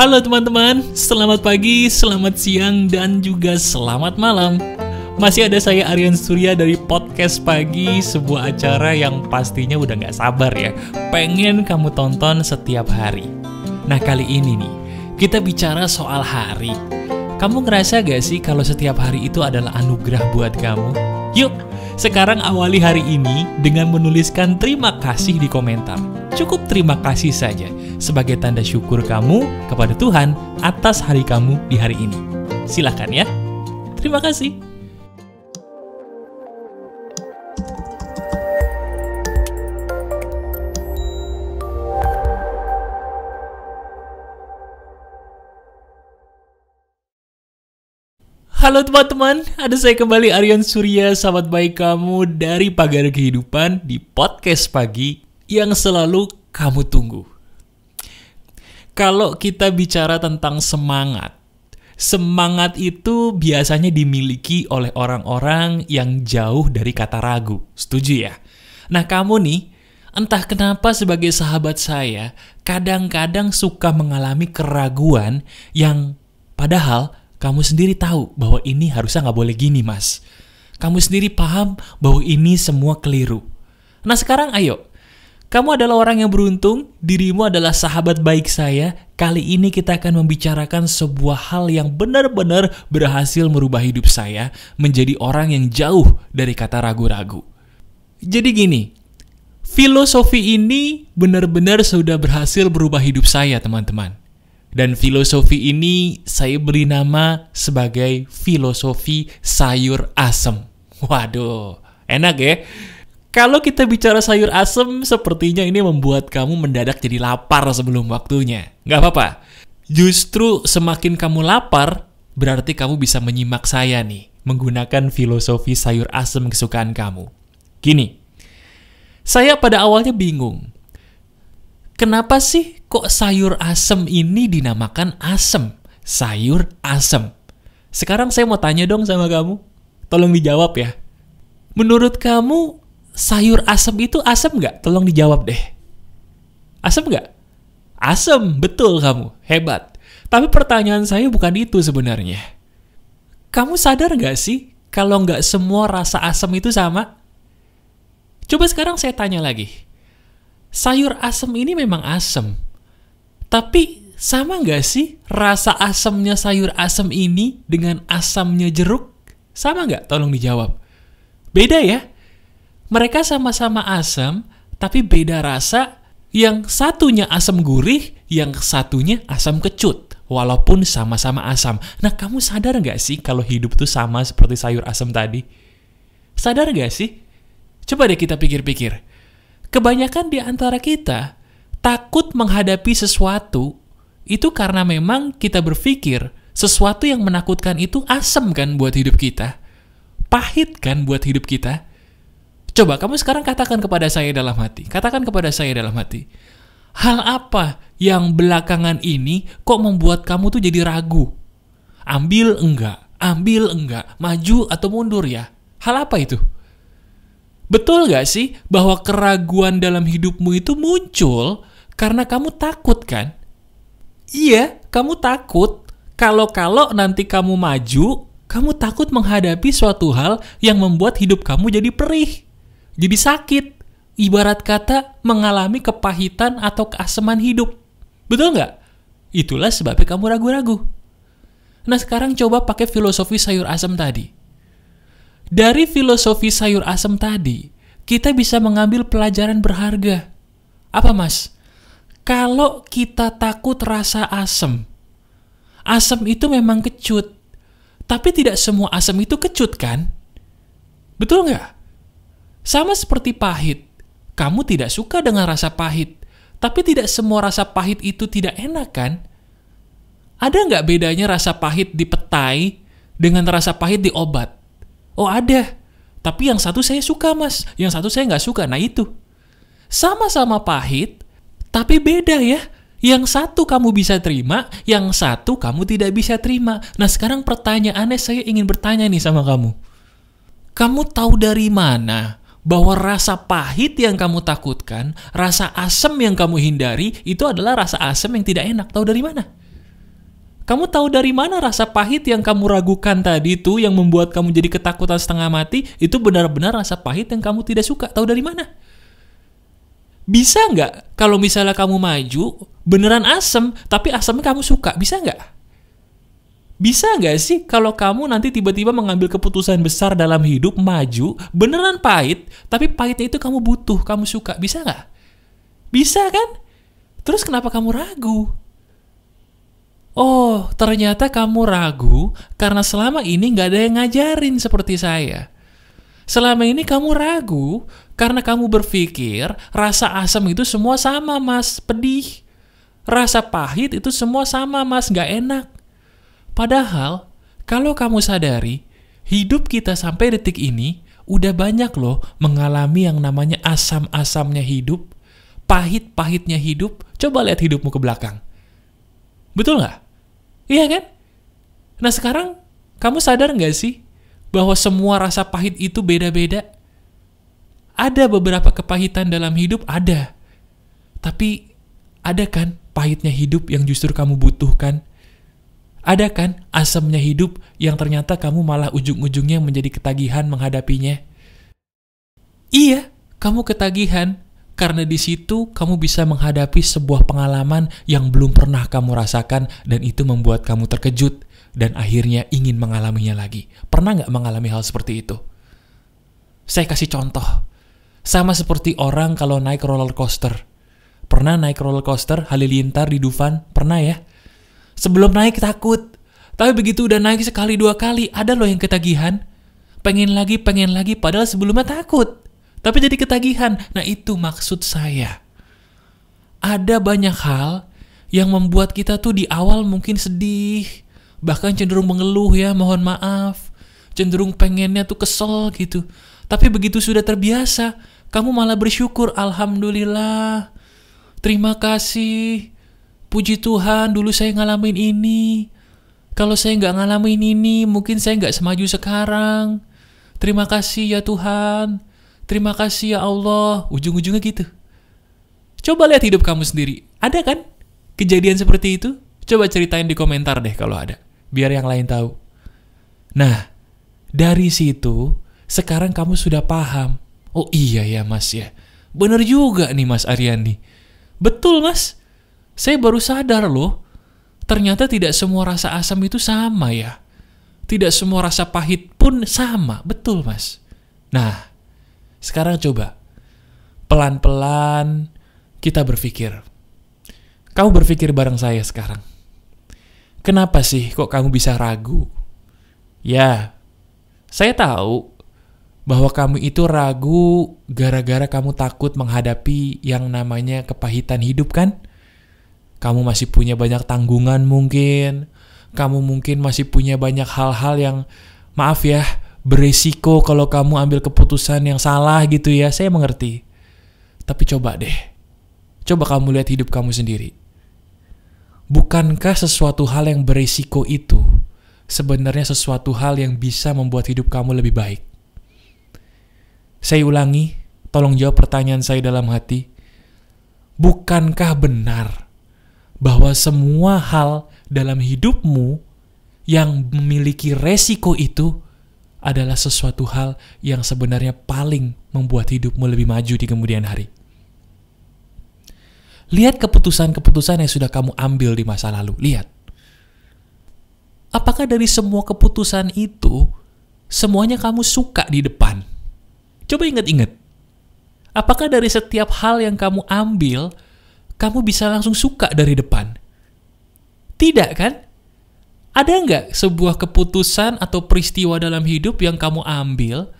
Halo teman-teman, selamat pagi, selamat siang, dan juga selamat malam. Masih ada saya Aryan Surya dari Podcast Pagi, sebuah acara yang pastinya udah gak sabar ya, pengen kamu tonton setiap hari. Nah kali ini nih, kita bicara soal hari. Kamu ngerasa gak sih kalau setiap hari itu adalah anugerah buat kamu? Yuk, sekarang awali hari ini dengan menuliskan terima kasih di komentar. Cukup terima kasih saja sebagai tanda syukur kamu kepada Tuhan atas hari kamu di hari ini. Silakan ya. Terima kasih. Halo teman-teman, ada saya kembali Aryan Surya, sahabat baik kamu dari Pagar Kehidupan di Podcast Pagi yang selalu kamu tunggu. Kalau kita bicara tentang semangat, semangat itu biasanya dimiliki oleh orang-orang yang jauh dari kata ragu. Setuju ya? Nah kamu nih, entah kenapa sebagai sahabat saya, kadang-kadang suka mengalami keraguan yang padahal kamu sendiri tahu bahwa ini harusnya nggak boleh gini mas. Kamu sendiri paham bahwa ini semua keliru. Nah sekarang ayo, kamu adalah orang yang beruntung, dirimu adalah sahabat baik saya. Kali ini kita akan membicarakan sebuah hal yang benar-benar berhasil merubah hidup saya menjadi orang yang jauh dari kata ragu-ragu. Jadi gini, filosofi ini benar-benar sudah berhasil berubah hidup saya teman-teman. Dan filosofi ini saya beri nama sebagai filosofi sayur asem. Waduh, enak ya? Kalau kita bicara sayur asem, sepertinya ini membuat kamu mendadak jadi lapar sebelum waktunya. Nggak apa-apa. Justru semakin kamu lapar, berarti kamu bisa menyimak saya nih, menggunakan filosofi sayur asem kesukaan kamu. Gini, saya pada awalnya bingung. Kenapa sih kok sayur asem ini dinamakan asem? Sayur asem. Sekarang saya mau tanya dong sama kamu. Tolong dijawab ya. Menurut kamu, sayur asem itu asem nggak? Tolong dijawab deh. Asem nggak? Asem, betul kamu. Hebat. Tapi pertanyaan saya bukan itu sebenarnya. Kamu sadar nggak sih kalau nggak semua rasa asem itu sama? Coba sekarang saya tanya lagi. Sayur asem ini memang asem. Tapi sama nggak sih rasa asemnya sayur asem ini dengan asamnya jeruk? Sama nggak? Tolong dijawab. Beda ya? Mereka sama-sama asam, tapi beda rasa. Yang satunya asam gurih, yang satunya asam kecut. Walaupun sama-sama asam. Nah, kamu sadar nggak sih kalau hidup tuh sama seperti sayur asam tadi? Sadar nggak sih? Coba deh kita pikir-pikir. Kebanyakan di antara kita takut menghadapi sesuatu itu karena memang kita berpikir sesuatu yang menakutkan itu asam kan buat hidup kita. Pahit kan buat hidup kita. Coba kamu sekarang katakan kepada saya dalam hati. Katakan kepada saya dalam hati. Hal apa yang belakangan ini kok membuat kamu tuh jadi ragu? Ambil enggak, maju atau mundur ya? Hal apa itu? Betul gak sih bahwa keraguan dalam hidupmu itu muncul karena kamu takut kan? Iya, kamu takut. Kalau nanti kamu maju, kamu takut menghadapi suatu hal yang membuat hidup kamu jadi perih. Jadi sakit. Ibarat kata mengalami kepahitan atau keasaman hidup. Betul gak? Itulah sebabnya kamu ragu-ragu. Nah sekarang coba pakai filosofi sayur asam tadi. Dari filosofi sayur asem tadi, kita bisa mengambil pelajaran berharga. Apa mas? Kalau kita takut rasa asem, asem itu memang kecut. Tapi tidak semua asem itu kecut kan? Betul nggak? Sama seperti pahit. Kamu tidak suka dengan rasa pahit. Tapi tidak semua rasa pahit itu tidak enak kan? Ada nggak bedanya rasa pahit di petai dengan rasa pahit di obat? Oh ada, tapi yang satu saya suka mas, yang satu saya nggak suka. Nah itu, sama-sama pahit, tapi beda ya. Yang satu kamu bisa terima, yang satu kamu tidak bisa terima. Nah sekarang pertanyaannya saya ingin bertanya nih sama kamu. Kamu tahu dari mana bahwa rasa pahit yang kamu takutkan, rasa asam yang kamu hindari, itu adalah rasa asam yang tidak enak? Tahu dari mana? Kamu tahu dari mana rasa pahit yang kamu ragukan tadi itu, yang membuat kamu jadi ketakutan setengah mati, itu benar-benar rasa pahit yang kamu tidak suka. Tahu dari mana? Bisa nggak kalau misalnya kamu maju, beneran asem, tapi asemnya kamu suka? Bisa nggak? Bisa nggak sih kalau kamu nanti tiba-tiba mengambil keputusan besar dalam hidup, maju, beneran pahit, tapi pahitnya itu kamu butuh, kamu suka? Bisa nggak? Bisa kan? Terus kenapa kamu ragu? Oh, ternyata kamu ragu karena selama ini nggak ada yang ngajarin seperti saya. Selama ini kamu ragu karena kamu berpikir rasa asam itu semua sama, Mas, pedih. Rasa pahit itu semua sama, Mas, nggak enak. Padahal, kalau kamu sadari, hidup kita sampai detik ini udah banyak loh mengalami yang namanya asam-asamnya hidup, pahit-pahitnya hidup. Coba lihat hidupmu ke belakang. Betul nggak? Iya kan? Nah sekarang, kamu sadar nggak sih bahwa semua rasa pahit itu beda-beda? Ada beberapa kepahitan dalam hidup, ada. Tapi, ada kan pahitnya hidup yang justru kamu butuhkan? Ada kan asamnya hidup yang ternyata kamu malah ujung-ujungnya menjadi ketagihan menghadapinya? Iya, kamu ketagihan. Karena di situ kamu bisa menghadapi sebuah pengalaman yang belum pernah kamu rasakan dan itu membuat kamu terkejut dan akhirnya ingin mengalaminya lagi. Pernah nggak mengalami hal seperti itu? Saya kasih contoh. Sama seperti orang kalau naik roller coaster. Pernah naik roller coaster Halilintar di Dufan? Pernah ya? Sebelum naik takut. Tapi begitu udah naik sekali dua kali, ada loh yang ketagihan. Pengen lagi, padahal sebelumnya takut. Tapi jadi ketagihan. Nah itu maksud saya. Ada banyak hal yang membuat kita tuh di awal mungkin sedih. Bahkan cenderung mengeluh ya, mohon maaf. Cenderung pengennya tuh kesel gitu. Tapi begitu sudah terbiasa, kamu malah bersyukur. Alhamdulillah. Terima kasih. Puji Tuhan dulu saya ngalamin ini. Kalau saya nggak ngalamin ini, mungkin saya nggak semaju sekarang. Terima kasih ya Tuhan. Terima kasih ya Allah. Ujung-ujungnya gitu. Coba lihat hidup kamu sendiri. Ada kan kejadian seperti itu? Coba ceritain di komentar deh kalau ada. Biar yang lain tahu. Nah, dari situ, sekarang kamu sudah paham. Oh iya ya Mas ya. Bener juga nih Mas Ariandi. Betul Mas. Saya baru sadar loh. Ternyata tidak semua rasa asam itu sama ya. Tidak semua rasa pahit pun sama. Betul Mas. Nah, sekarang coba, pelan-pelan kita berpikir. Kamu berpikir bareng saya sekarang. Kenapa sih kok kamu bisa ragu? Ya, saya tahu bahwa kamu itu ragu gara-gara kamu takut menghadapi yang namanya kepahitan hidup kan? Kamu masih punya banyak tanggungan mungkin. Kamu mungkin masih punya banyak hal-hal yang, maaf ya, beresiko kalau kamu ambil keputusan yang salah gitu ya, saya mengerti. Tapi coba deh, coba kamu lihat hidup kamu sendiri. Bukankah sesuatu hal yang beresiko itu sebenarnya sesuatu hal yang bisa membuat hidup kamu lebih baik? Saya ulangi, tolong jawab pertanyaan saya dalam hati. Bukankah benar bahwa semua hal dalam hidupmu yang memiliki resiko itu adalah sesuatu hal yang sebenarnya paling membuat hidupmu lebih maju di kemudian hari? Lihat keputusan-keputusan yang sudah kamu ambil di masa lalu. Lihat. Apakah dari semua keputusan itu, semuanya kamu suka di depan? Coba ingat-ingat. Apakah dari setiap hal yang kamu ambil, kamu bisa langsung suka dari depan? Tidak kan? Ada nggak sebuah keputusan atau peristiwa dalam hidup yang kamu ambil,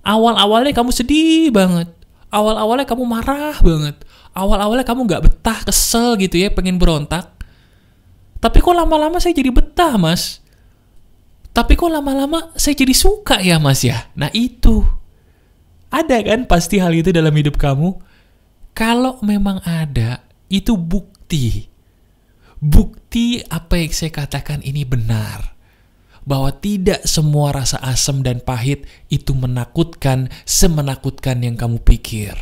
awal-awalnya kamu sedih banget, awal-awalnya kamu marah banget, awal-awalnya kamu nggak betah, kesel gitu ya, pengen berontak. Tapi kok lama-lama saya jadi betah Mas? Tapi kok lama-lama saya jadi suka ya Mas ya? Nah itu. Ada kan pasti hal itu dalam hidup kamu? Kalau memang ada, itu bukti. Bukti apa yang saya katakan ini benar. Bahwa tidak semua rasa asam dan pahit itu menakutkan semenakutkan yang kamu pikir.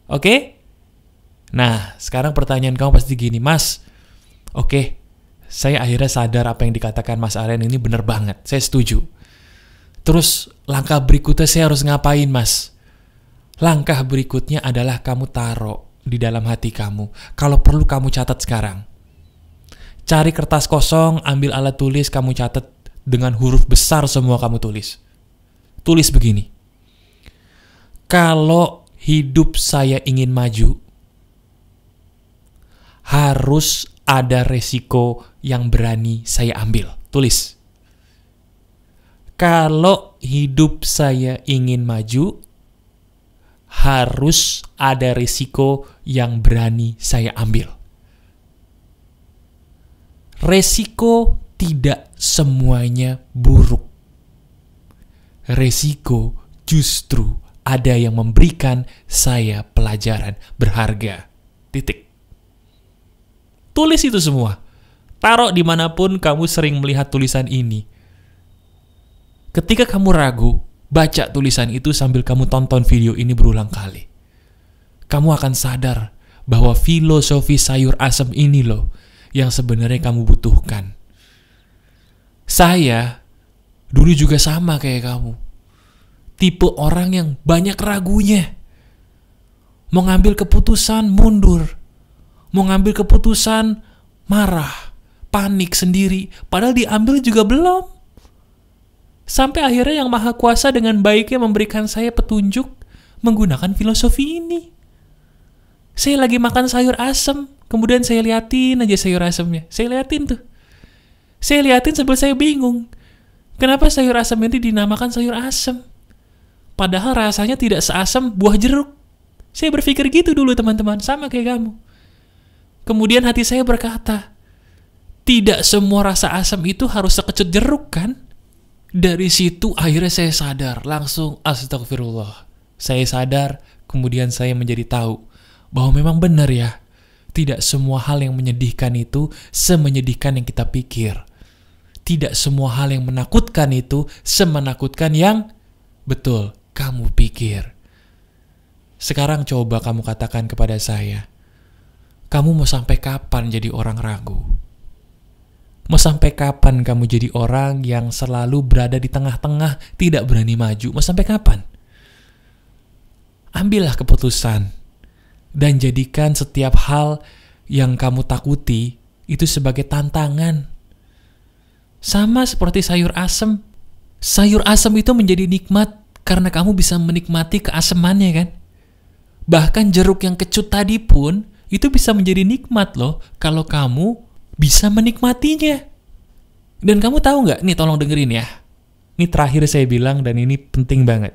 Oke? Nah, sekarang pertanyaan kamu pasti gini, Mas. Oke, saya akhirnya sadar apa yang dikatakan Mas Aryan ini benar banget. Saya setuju. Terus langkah berikutnya saya harus ngapain, Mas? Langkah berikutnya adalah kamu taruh di dalam hati kamu. Kalau perlu kamu catat sekarang. Cari kertas kosong, ambil alat tulis, kamu catat dengan huruf besar semua kamu tulis. Tulis begini. Kalau hidup saya ingin maju, harus ada resiko yang berani saya ambil. Tulis. Kalau hidup saya ingin maju, harus ada resiko yang berani saya ambil. Resiko tidak semuanya buruk. Resiko justru ada yang memberikan saya pelajaran berharga. Titik. Tulis itu semua. Taruh dimanapun kamu sering melihat tulisan ini. Ketika kamu ragu, baca tulisan itu sambil kamu tonton video ini berulang kali. Kamu akan sadar bahwa filosofi sayur asem ini loh yang sebenarnya kamu butuhkan. Saya dulu juga sama kayak kamu. Tipe orang yang banyak ragunya. Mau ngambil keputusan mundur. Mau ngambil keputusan marah, panik sendiri. Padahal diambil juga belum. Sampai akhirnya yang Maha Kuasa dengan baiknya memberikan saya petunjuk menggunakan filosofi ini. Saya lagi makan sayur asem, kemudian saya liatin aja sayur asemnya. Saya liatin tuh. Saya liatin sambil saya bingung. Kenapa sayur asem ini dinamakan sayur asem? Padahal rasanya tidak seasam buah jeruk. Saya berpikir gitu dulu teman-teman, sama kayak kamu. Kemudian hati saya berkata, tidak semua rasa asam itu harus sekecut jeruk kan? Dari situ akhirnya saya sadar, langsung astagfirullah. Saya sadar, kemudian saya menjadi tahu bahwa memang benar ya, tidak semua hal yang menyedihkan itu semenyedihkan yang kita pikir. Tidak semua hal yang menakutkan itu semenakutkan yang betul kamu pikir. Sekarang coba kamu katakan kepada saya, kamu mau sampai kapan jadi orang ragu? Mau sampai kapan kamu jadi orang yang selalu berada di tengah-tengah, tidak berani maju? Mau sampai kapan? Ambillah keputusan dan jadikan setiap hal yang kamu takuti itu sebagai tantangan. Sama seperti sayur asem. Sayur asem itu menjadi nikmat karena kamu bisa menikmati keasemannya kan? Bahkan jeruk yang kecut tadi pun itu bisa menjadi nikmat loh kalau kamu bisa menikmatinya. Dan kamu tahu nggak? Nih tolong dengerin ya. Ini terakhir saya bilang dan ini penting banget.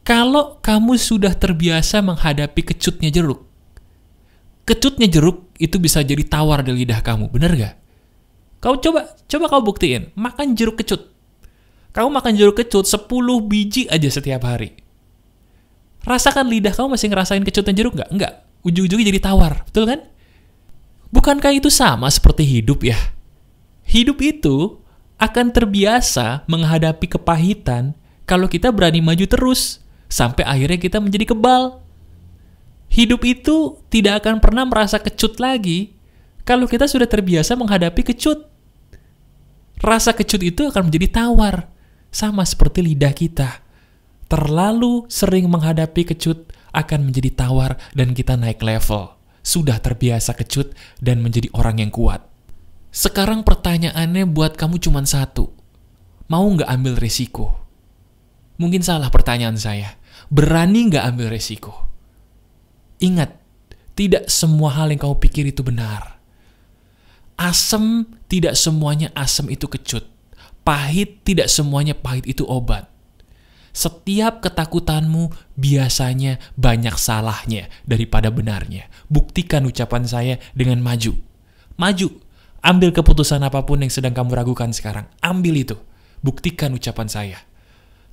Kalau kamu sudah terbiasa menghadapi kecutnya jeruk, kecutnya jeruk itu bisa jadi tawar di lidah kamu, benar nggak? Kau coba kau buktiin, makan jeruk kecut. Kamu makan jeruk kecut 10 biji aja setiap hari. Rasakan lidah kamu masih ngerasain kecutnya jeruk nggak? Nggak. Ujung-ujungnya jadi tawar, betul kan? Bukankah itu sama seperti hidup ya? Hidup itu akan terbiasa menghadapi kepahitan kalau kita berani maju terus, sampai akhirnya kita menjadi kebal. Hidup itu tidak akan pernah merasa kecut lagi kalau kita sudah terbiasa menghadapi kecut. Rasa kecut itu akan menjadi tawar, sama seperti lidah kita. Terlalu sering menghadapi kecut akan menjadi tawar dan kita naik level. Sudah terbiasa kecut dan menjadi orang yang kuat. Sekarang pertanyaannya buat kamu cuma satu. Mau nggak ambil resiko? Mungkin salah pertanyaan saya. Berani nggak ambil resiko? Ingat, tidak semua hal yang kamu pikir itu benar. Asam, tidak semuanya asam itu kecut. Pahit, tidak semuanya pahit itu obat. Setiap ketakutanmu biasanya banyak salahnya daripada benarnya. Buktikan ucapan saya dengan maju. Maju. Ambil keputusan apapun yang sedang kamu ragukan sekarang. Ambil itu. Buktikan ucapan saya.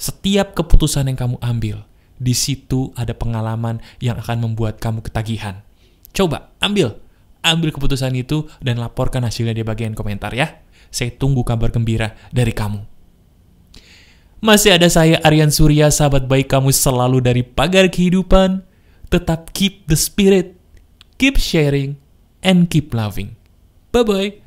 Setiap keputusan yang kamu ambil, di situ ada pengalaman yang akan membuat kamu ketagihan. Coba, ambil keputusan itu dan laporkan hasilnya di bagian komentar ya. Saya tunggu kabar gembira dari kamu. Masih ada saya, Aryan Surya, sahabat baik kamu selalu dari Pagar Kehidupan. Tetap keep the spirit, keep sharing, and keep loving. Bye-bye.